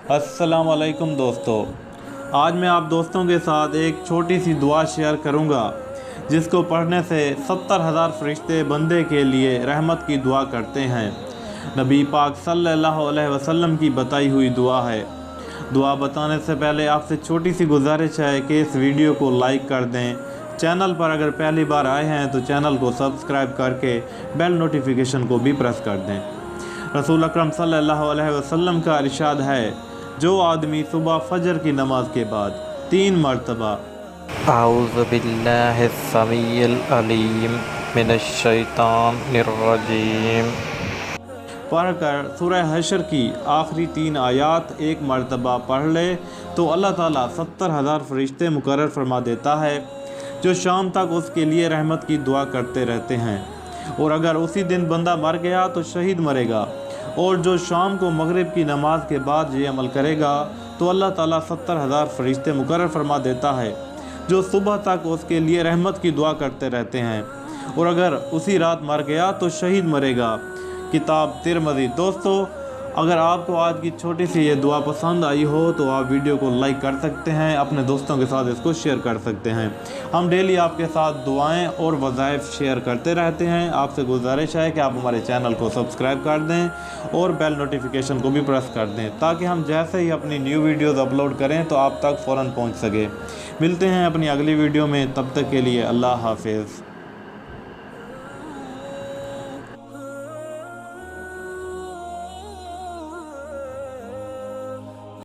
अस्सलाम वालेकुम दोस्तों, आज मैं आप दोस्तों के साथ एक छोटी सी दुआ शेयर करूंगा जिसको पढ़ने से 70,000 फरिश्ते बंदे के लिए रहमत की दुआ करते हैं। नबी पाक सल्लल्लाहु अलैहि वसल्लम की बताई हुई दुआ है। दुआ बताने से पहले आपसे छोटी सी गुजारिश है कि इस वीडियो को लाइक कर दें। चैनल पर अगर पहली बार आए हैं तो चैनल को सब्सक्राइब करके बेल नोटिफिकेशन को भी प्रेस कर दें। रसूल अकरम सल्लल्लाहु अलैहि वसल्लम का इरशाद है, जो आदमी सुबह फजर की नमाज के बाद 3 मरतबा अऊज़ु बिल्लाहि समीइल अलीम मिनश शैतानिर रजीम पढ़कर सूरह हशर की आखिरी 3 आयात 1 मरतबा पढ़ ले तो अल्लाह ताला 70,000 फरिश्ते मुकर्रर फरमा देता है, जो शाम तक उसके लिए रहमत की दुआ करते रहते हैं। और अगर उसी दिन बंदा मर गया तो शहीद मरेगा, और जो शाम को मगरिब की नमाज के बाद ये अमल करेगा तो अल्लाह ताला 70,000 फरिश्ते मुकर्रर फरमा देता है, जो सुबह तक उसके लिए रहमत की दुआ करते रहते हैं। और अगर उसी रात मर गया तो शहीद मरेगा। किताब तिरमिज़ी। दोस्तों, अगर आपको आज की छोटी सी ये दुआ पसंद आई हो तो आप वीडियो को लाइक कर सकते हैं, अपने दोस्तों के साथ इसको शेयर कर सकते हैं। हम डेली आपके साथ दुआएं और वज़ाइफ शेयर करते रहते हैं। आपसे गुजारिश है कि आप हमारे चैनल को सब्सक्राइब कर दें और बेल नोटिफिकेशन को भी प्रेस कर दें, ताकि हम जैसे ही अपनी न्यू वीडियोज़ अपलोड करें तो आप तक फ़ौरन पहुँच सके। मिलते हैं अपनी अगली वीडियो में, तब तक के लिए अल्लाह हाफिज़।